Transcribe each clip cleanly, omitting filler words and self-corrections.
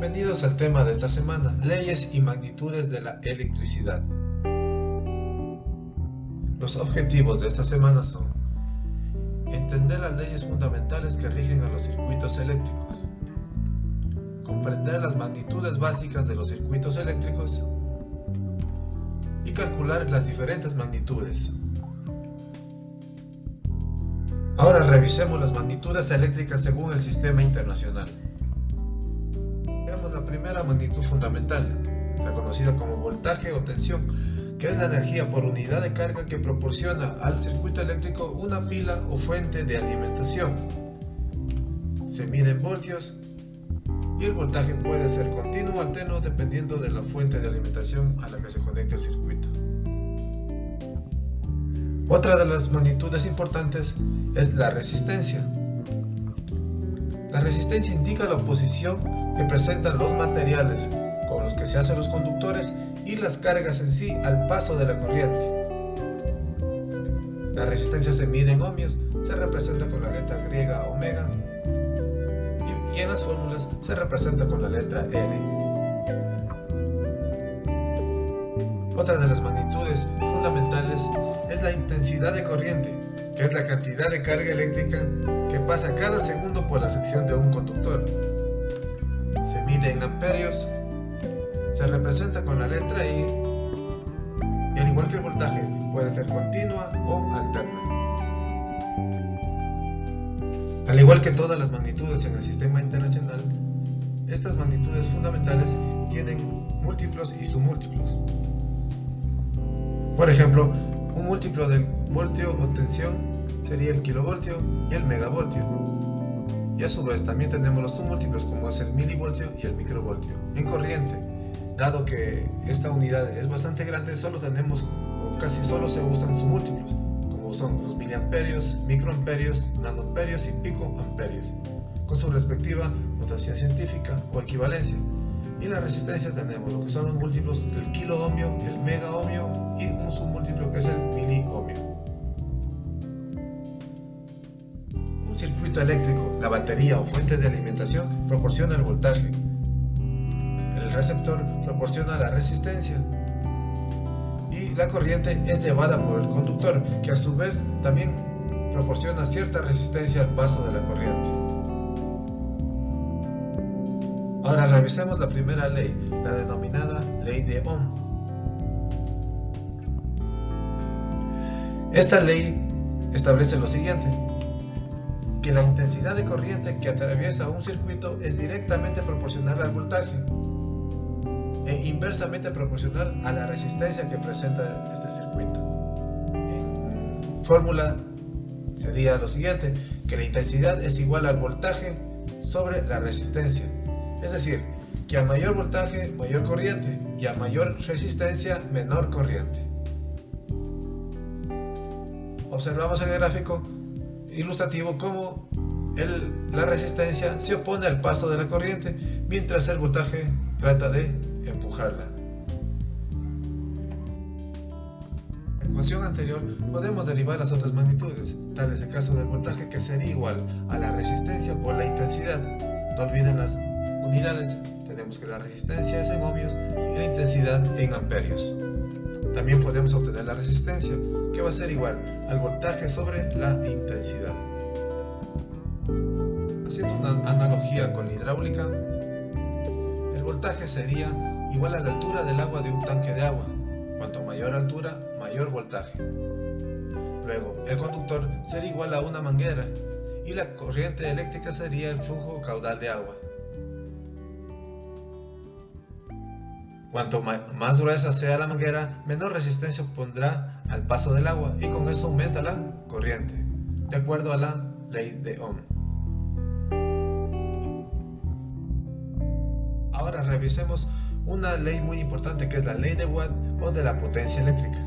Bienvenidos al tema de esta semana, leyes y magnitudes de la electricidad. Los objetivos de esta semana son entender las leyes fundamentales que rigen a los circuitos eléctricos, comprender las magnitudes básicas de los circuitos eléctricos y calcular las diferentes magnitudes. Ahora revisemos las magnitudes eléctricas según el sistema internacional. Veamos la primera magnitud fundamental, la conocida como voltaje o tensión, que es la energía por unidad de carga que proporciona al circuito eléctrico una pila o fuente de alimentación. Se mide en voltios y el voltaje puede ser continuo o alterno dependiendo de la fuente de alimentación a la que se conecte el circuito. Otra de las magnitudes importantes es la resistencia. La resistencia indica la oposición que presentan los materiales con los que se hacen los conductores y las cargas en sí al paso de la corriente. La resistencia se mide en ohmios, se representa con la letra griega omega y en las fórmulas se representa con la letra R. Otra de las magnitudes fundamentales es la intensidad de corriente, que es la cantidad de carga eléctrica que pasa cada segundo por la sección de un conductor. Se mide en amperios, se representa con la letra I y al igual que el voltaje puede ser continua o alterna. Al igual que todas las magnitudes en el sistema internacional, estas magnitudes fundamentales tienen múltiplos y submúltiplos. Por ejemplo, un múltiplo del voltio o tensión sería el kilovoltio y el megavoltio. Y a su vez también tenemos los submúltiplos como es el milivoltio y el microvoltio. En corriente, dado que esta unidad es bastante grande, solo tenemos o casi solo se usan submúltiplos, como son los miliamperios, microamperios, nanoamperios y picoamperios, con su respectiva notación científica o equivalencia. Y en la resistencia tenemos lo que son los múltiplos del kiloohmio, el megaohmio y un submúltiplo que es el miliohmio. Un circuito eléctrico, la batería o fuente de alimentación proporciona el voltaje. El receptor proporciona la resistencia. Y la corriente es llevada por el conductor, que a su vez también proporciona cierta resistencia al paso de la corriente. Ahora revisemos la primera ley, la denominada ley de Ohm. Esta ley establece lo siguiente, que la intensidad de corriente que atraviesa un circuito es directamente proporcional al voltaje e inversamente proporcional a la resistencia que presenta este circuito. En fórmula sería lo siguiente, que la intensidad es igual al voltaje sobre la resistencia. Es decir, que a mayor voltaje, mayor corriente, y a mayor resistencia, menor corriente. Observamos en el gráfico ilustrativo cómo la resistencia se opone al paso de la corriente, mientras el voltaje trata de empujarla. En la ecuación anterior podemos derivar las otras magnitudes, tal es el caso del voltaje, que sería igual a la resistencia por la intensidad. No olviden las unidades, tenemos que la resistencia es en ohmios y la intensidad en amperios. También podemos obtener la resistencia, que va a ser igual al voltaje sobre la intensidad. Haciendo una analogía con la hidráulica, el voltaje sería igual a la altura del agua de un tanque de agua. Cuanto mayor altura, mayor voltaje. Luego, el conductor sería igual a una manguera y la corriente eléctrica sería el flujo caudal de agua. Cuanto más gruesa sea la manguera, menor resistencia opondrá al paso del agua y con eso aumenta la corriente, de acuerdo a la ley de Ohm. Ahora revisemos una ley muy importante, que es la ley de Watt o de la potencia eléctrica.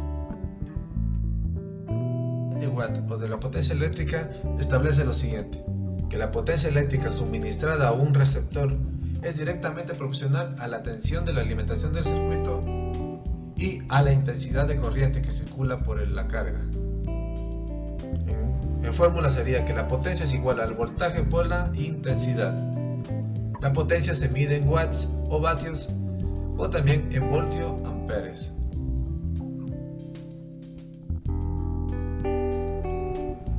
La ley de Watt o de la potencia eléctrica establece lo siguiente, que la potencia eléctrica suministrada a un receptor es directamente proporcional a la tensión de la alimentación del circuito y a la intensidad de corriente que circula por la carga. En fórmula sería que la potencia es igual al voltaje por la intensidad. La potencia se mide en watts o vatios o también en voltio-amperes.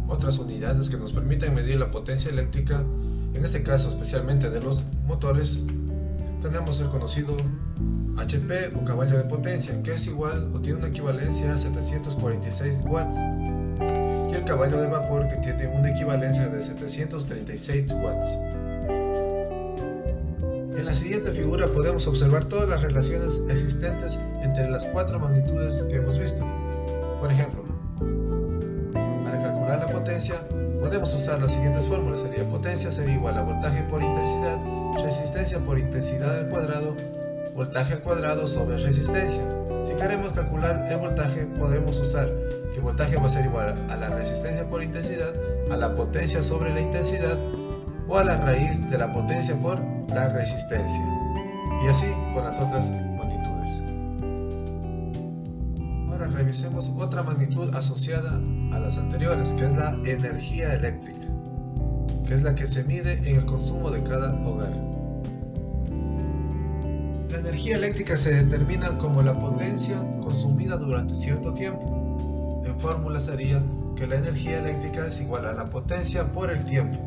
Otras unidades que nos permiten medir la potencia eléctrica, en este caso especialmente de los motores, tenemos el conocido HP o caballo de potencia, que es igual o tiene una equivalencia a 746 watts, y el caballo de vapor, que tiene una equivalencia de 736 watts. En la siguiente figura podemos observar todas las relaciones existentes entre las cuatro magnitudes que hemos visto. Por ejemplo, para calcular la potencia podemos usar las siguientes fórmulas. Sería potencia sería igual a voltaje por intensidad, resistencia por intensidad al cuadrado, voltaje al cuadrado sobre resistencia. Si queremos calcular el voltaje, podemos usar que el voltaje va a ser igual a la resistencia por intensidad, a la potencia sobre la intensidad o a la raíz de la potencia por la resistencia, y así con las otras magnitudes. Ahora revisemos otra magnitud asociada a las anteriores, que es la energía eléctrica, que es la que se mide en el consumo de cada hogar. La energía eléctrica se determina como la potencia consumida durante cierto tiempo. En fórmula sería que la energía eléctrica es igual a la potencia por el tiempo.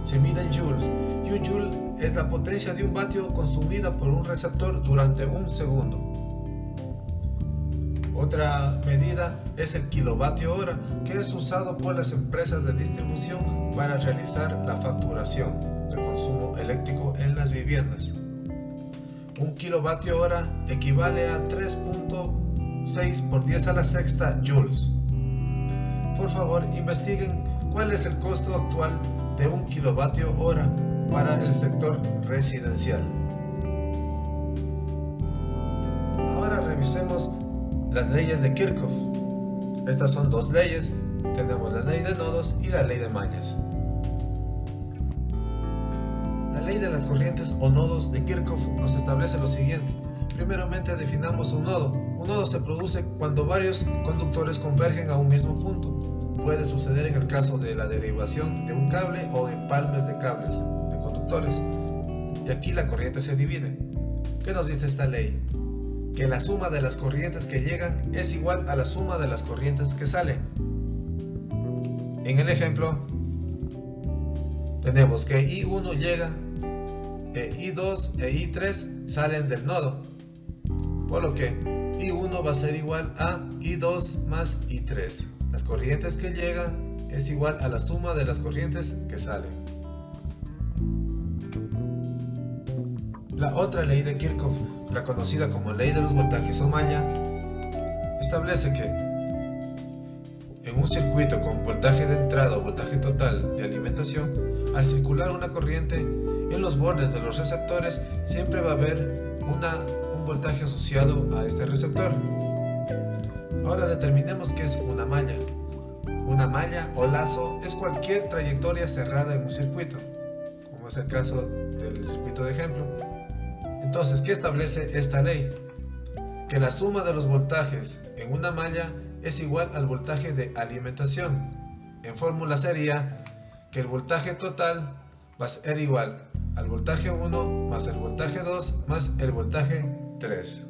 Se mide en joules, y un joule es la potencia de un vatio consumida por un receptor durante un segundo. Otra medida es el kilovatio hora, que es usado por las empresas de distribución para realizar la facturación del consumo eléctrico en las viviendas. Un kilovatio hora equivale a 3.6 por 10 a la sexta joules. Por favor, investiguen cuál es el costo actual de un kilovatio hora para el sector residencial. Ahora revisemos las leyes de Kirchhoff. Estas son dos leyes. Tenemos la ley de nodos y la ley de mallas. La ley de las corrientes o nodos de Kirchhoff nos establece lo siguiente. Primeramente definamos un nodo. Un nodo se produce cuando varios conductores convergen a un mismo punto. Puede suceder en el caso de la derivación de un cable o empalmes de cables de conductores. Y aquí la corriente se divide. ¿Qué nos dice esta ley? Que la suma de las corrientes que llegan es igual a la suma de las corrientes que salen. En el ejemplo, tenemos que I1 llega, I2 e I3 salen del nodo, por lo que I1 va a ser igual a I2 más I3. Las corrientes que llegan es igual a la suma de las corrientes que salen. La otra ley de Kirchhoff, la conocida como ley de los voltajes o malla, establece que en un circuito con voltaje de entrada o voltaje total de alimentación, al circular una corriente en los bordes de los receptores, siempre va a haber un voltaje asociado a este receptor. Ahora determinemos qué es una malla. Una malla o lazo es cualquier trayectoria cerrada en un circuito, como es el caso del circuito de ejemplo. Entonces, ¿qué establece esta ley? Que la suma de los voltajes en una malla es igual al voltaje de alimentación. En fórmula sería que el voltaje total va a ser igual al voltaje 1 más el voltaje 2 más el voltaje 3.